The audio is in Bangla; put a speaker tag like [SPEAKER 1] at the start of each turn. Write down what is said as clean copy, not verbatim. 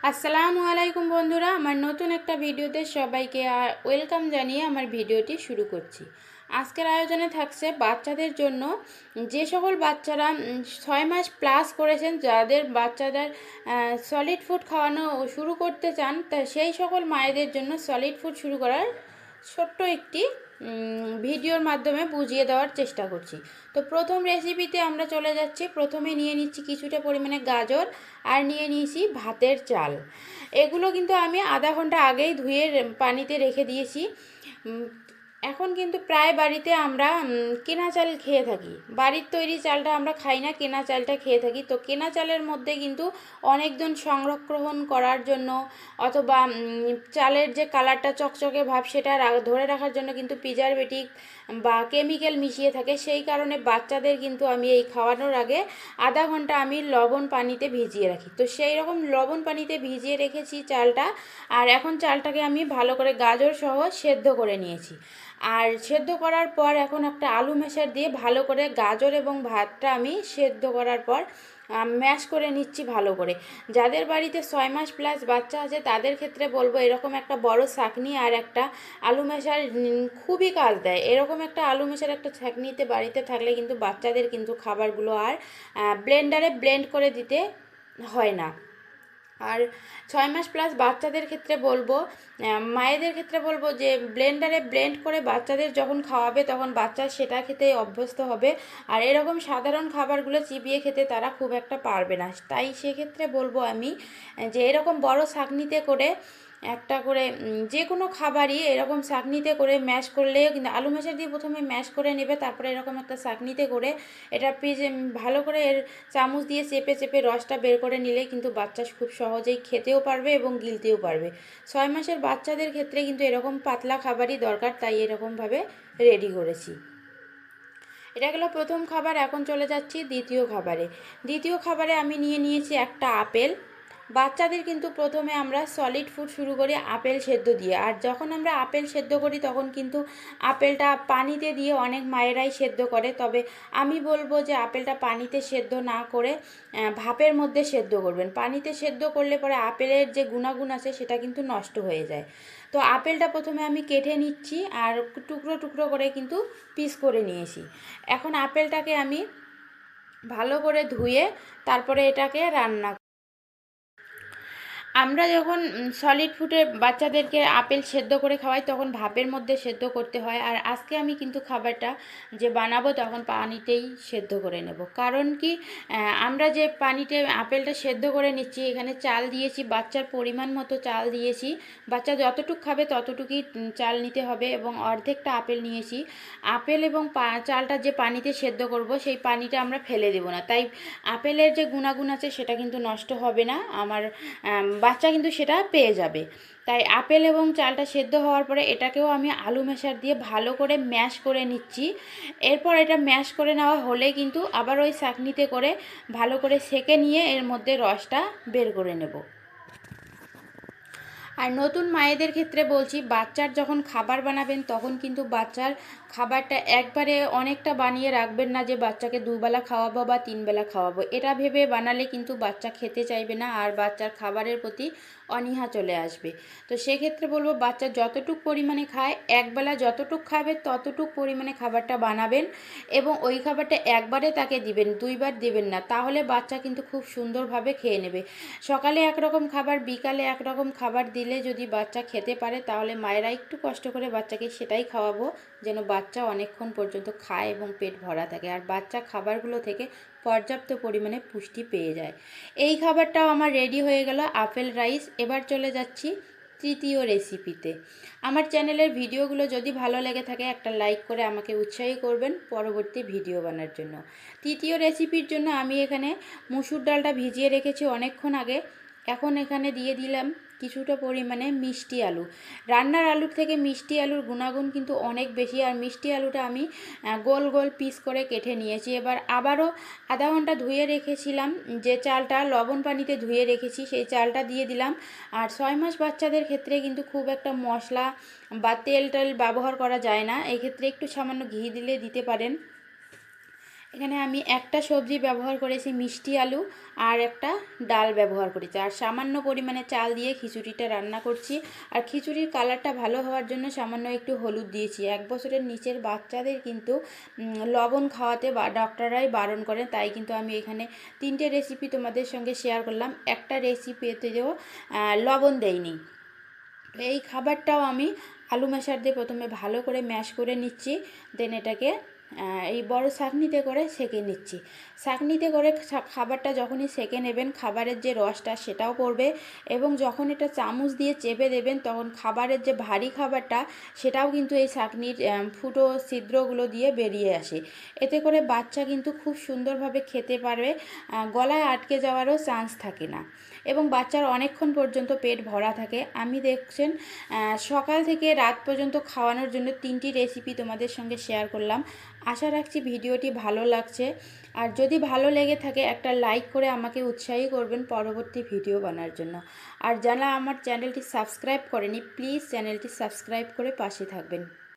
[SPEAKER 1] আসসালামু আলাইকুম বন্ধুরা, আমার নতুন একটা ভিডিওতে সবাইকে ওয়েলকাম জানিয়ে আমার ভিডিওটি শুরু করছি। আজকের আয়োজনে থাকছে বাচ্চাদের জন্য, যে সকল বাচ্চারা 6 মাস প্লাস করেছেন, যাদের বাচ্চাদের সলিড ফুড খাওয়ানো শুরু করতে চান, তা সেই সকল মায়েদের জন্য সলিড ফুড শুরু করার ছোট্ট একটি ভিডিওর মাধ্যমে বুঝিয়ে দেওয়ার চেষ্টা করছি। তো প্রথম রেসিপিতে আমরা চলে যাচ্ছি। প্রথমে নিয়ে নিচ্ছি কিছুটা পরিমাণে গাজর, আর নিয়ে নিয়েছি ভাতের চাল। এগুলো কিন্তু আমি আধা ঘন্টা আগেই ধুয়ে পানিতে রেখে দিয়েছি। এখন কিন্তু প্রায় বাড়িতে আমরা কেনা চাল খেয়ে থাকি, বাড়ির তৈরি চালটা আমরা খাই না, কেনা চালটা খেয়ে থাকি। তো কেনা চালের মধ্যে কিন্তু অনেকজন সংরক্ষণ করার জন্য অথবা চালের যে কালারটা চকচকে ভাব সেটা ধরে রাখার জন্য কিন্তু প্রিজারভেটিভ বা কেমিক্যাল মিশিয়ে থাকে। সেই কারণে বাচ্চাদের কিন্তু আমি এই খাওয়ানোর আগে আধা ঘন্টা আমি লবণ পানিতে ভিজিয়ে রাখি। তো সেই রকম লবণ পানিতে ভিজিয়ে রেখেছি চালটা। আর এখন চালটাকে আমি ভালো করে গাজর সহ সেদ্ধ করে নিয়েছি। আর সেদ্ধ করার পর এখন একটা আলু ম্যাশার দিয়ে ভালো করে গাজর এবং ভাতটা আমি সেদ্ধ করার পর ম্যাশ করে নিচ্ছি ভালো করে। যাদের বাড়িতে 6 মাস প্লাস বাচ্চা আছে তাদের ক্ষেত্রে বলবো, এরকম একটা বড় ছাঁকনি আর একটা আলু ম্যাশার খুবই কাজ দেয়। এরকম একটা আলু ম্যাশার একটা ছাঁকনিতে বাড়িতে থাকলে কিন্তু বাচ্চাদের কিন্তু খাবারগুলো আর ব্লেন্ডারে ব্লেন্ড করে দিতে হয় না। আর 6 মাস প্লাস বাচ্চাদের ক্ষেত্রে বলবো, মায়েদের ক্ষেত্রে বলবো যে ব্লেন্ডারে ব্লেন্ড করে বাচ্চাদের যখন খাওয়াবে তখন বাচ্চা সেটা খেতে অভ্যস্ত হবে। আর এরকম সাধারণ খাবারগুলো চিবিয়ে খেতে তারা খুব একটা পারবে না। তাই সেক্ষেত্রে বলবো আমি যে এরকম বড় ছাঁকনিতে করে একটা করে যে কোনো খাবারই এরকম ছাঁকনিতে করে ম্যাশ করলে কিন্তু আলু ম্যাশার দিয়ে প্রথমে ম্যাশ করে নেবে, তারপরে এরকম একটা ছাঁকনিতে করে এটা ভালো করে এর চামচ দিয়ে চেপে চেপে রসটা বের করে নিলে কিন্তু বাচ্চা খুব সহজেই খেতেও পারবে এবং গিলতেও পারবে। 6 মাসের বাচ্চাদের ক্ষেত্রে কিন্তু এরকম পাতলা খাবারই দরকার, তাই এরকমভাবে রেডি করেছি। এটা গেল প্রথম খাবার। এখন চলে যাচ্ছি দ্বিতীয় খাবারে। দ্বিতীয় খাবারে আমি নিয়ে নিয়েছি একটা আপেল। বাচ্চাদের কিন্তু প্রথমে আমরা সলিড ফুড শুরু করি আপেল সেদ্ধ দিয়ে। আর যখন আমরা আপেল সেদ্ধ করি তখন কিন্তু আপেলটা পানিতে দিয়ে অনেক মায়েরাই সেদ্ধ করে। তবে আমি বলবো যে আপেলটা পানিতে সেদ্ধ না করে ভাপের মধ্যে সেদ্ধ করবেন। পানিতে সেদ্ধ করলে পরে আপেলের যে গুণাগুণ আছে সেটা কিন্তু নষ্ট হয়ে যায়। তো আপেলটা প্রথমে আমি কেটে নিচ্ছি আর টুকরো টুকরো করে কিন্তু পিস করে নিয়েছি। এখন আপেলটাকে আমি ভালো করে ধুয়ে তারপরে এটাকে রান্না। আমরা যখন সলিড ফুডে বাচ্চাদেরকে আপেল সেদ্ধ করে খাওয়াই তখন ভাপের মধ্যে সেদ্ধ করতে হয়। আর আজকে আমি কিন্তু খাবারটা যে বানাবো তখন পানিতেই সেদ্ধ করে নেব। কারণ কি, আমরা যে পানিতে আপেলটা সেদ্ধ করে নিচ্ছি, এখানে চাল দিয়েছি, বাচ্চার পরিমাণ মতো চাল দিয়েছি। বাচ্চা যতটুকু খাবে ততটুকুই চাল নিতে হবে এবং অর্ধেকটা আপেল নিয়েছি। আপেল এবং চালটা যে পানিতে সেদ্ধ করব সেই পানিটা আমরা ফেলে দেব না। তাই আপেলের যে গুণাগুণ আছে সেটা কিন্তু নষ্ট হবে না, আমার বাচ্চা কিন্তু সেটা পেয়ে যাবে। তাই আপেল এবং চালটা সেদ্ধ হওয়ার পরে এটাকেও আমি আলু ম্যাশার দিয়ে ভালো করে ম্যাশ করে নিচ্ছি। এরপর এটা ম্যাশ করে নেওয়া হলে কিন্তু আবার ওই ছাঁকনিতে করে ভালো করে সেঁকে নিয়ে এর মধ্যে রসটা বের করে নেব। আর নতুন মায়েদের ক্ষেত্রে বলছি, বাচ্চার যখন খাবার বানাবেন তখন কিন্তু বাচ্চার খাবারটা একবারে অনেকটা বানিয়ে রাখবেন না যে বাচ্চাকে দুবেলা খাওয়াবো বা 3 বেলা খাওয়াবো। এটা ভেবে বানালে কিন্তু বাচ্চা খেতে চাইবে না আর বাচ্চার খাবারের প্রতি অনীহা চলে আসবে। তো সেক্ষেত্রে বলবো, বাচ্চা যতটুক পরিমাণে খায় একবেলা যতটুক খাবে ততটুক পরিমাণে খাবারটা বানাবেন এবং ওই খাবারটা একবারে তাকে দিবেন, 2বার দিবেন না। তাহলে বাচ্চা কিন্তু খুব সুন্দরভাবে খেয়ে নেবে। সকালে একরকম খাবার, বিকালে একরকম খাবার দিলে যদি বাচ্চা খেতে পারে তাহলে মায়েরা একটু কষ্ট করে বাচ্চাকে সেটাই খাওয়াবো, যেন বাচ্চা অনেকক্ষণ পর্যন্ত খায় এবং পেট ভরা থাকে আর বাচ্চা খাবারগুলো থেকে পর্যাপ্ত পরিমাণে পুষ্টি পেয়ে যায়। এই খাবারটাও আমার রেডি হয়ে গেল, আপেল রাইস। এবার চলে যাচ্ছি তৃতীয় রেসিপিতে। আমার চ্যানেলের ভিডিওগুলো যদি ভালো লেগে থাকে একটা লাইক করে আমাকে উৎসাহী করবেন পরবর্তী ভিডিও বানার জন্য। তৃতীয় রেসিপির জন্য আমি এখানে মুসুর ডালটা ভিজিয়ে রেখেছি অনেকক্ষণ আগে। এখন এখানে দিয়ে দিলাম কিছুটা পরিমাণে মিষ্টি আলু। রান্নার আলুর থেকে মিষ্টি আলুর গুণাগুণ কিন্তু অনেক বেশি। আর মিষ্টি আলুটা আমি গোল গোল পিস করে কেটে নিয়েছি। এবার আবারও আধা ঘন্টা ধুয়ে রেখেছিলাম যে চালটা, লবণ পানিতে ধুয়ে রেখেছি, সেই চালটা দিয়ে দিলাম। আর 6 মাস বাচ্চাদের ক্ষেত্রে কিন্তু খুব একটা মশলা বা তেল ব্যবহার করা যায় না, এই ক্ষেত্রে একটু সামান্য ঘি দিলে দিতে পারেন। এখানে আমি একটা সবজি ব্যবহার করেছি মিষ্টি আলু, আর একটা ডাল ব্যবহার করেছি, আর সামান্য পরিমাণে চাল দিয়ে খিচুড়িটা রান্না করছি। আর খিচুড়ির কালারটা ভালো হওয়ার জন্য সামান্য একটু হলুদ দিয়েছি। 1 বছরের নিচের বাচ্চাদের কিন্তু লবণ খাওয়াতে বা ডক্টররাই বারণ করেন, তাই কিন্তু আমি এখানে 3টে রেসিপি তোমাদের সঙ্গে শেয়ার করলাম। একটা রেসিপিতেও লবণ দেইনি। এই খাবারটাও আমি আলু ম্যাশার দিয়ে প্রথমে ভালো করে ম্যাশ করে নিচ্ছি, দেন এটাকে এই বড় ছাঁকনিতে করে সেঁকে নিচ্ছি। ছাঁকনিতে করে খাবারটা যখনই সেঁকে নেবেন, খাবারের যে রসটা সেটাও পড়বে, এবং যখন এটা চামচ দিয়ে চেপে দেবেন তখন খাবারের যে ভারী খাবারটা সেটাও কিন্তু এই ছাঁকনির ফুটো ছিদ্রগুলো দিয়ে বেরিয়ে আসে। এতে করে বাচ্চা কিন্তু খুব সুন্দরভাবে খেতে পারবে, গলায় আটকে যাওয়ারও চান্স থাকে না, এবং বাচ্চার অনেকক্ষণ পর্যন্ত পেট ভরা থাকে। আমি দেখছেন সকাল থেকে রাত পর্যন্ত খাওয়ানোর জন্য 3টি রেসিপি তোমাদের সঙ্গে শেয়ার করলাম। আশা রাখছি ভিডিওটি ভালো লাগছে, আর যদি ভালো লেগে থাকে একটা লাইক করে আমাকে উৎসাহী করবেন পরবর্তী ভিডিও বানার জন্য। আর যারা আমার চ্যানেলটি সাবস্ক্রাইব করেনি, প্লিজ চ্যানেলটি সাবস্ক্রাইব করে পাশে থাকবেন।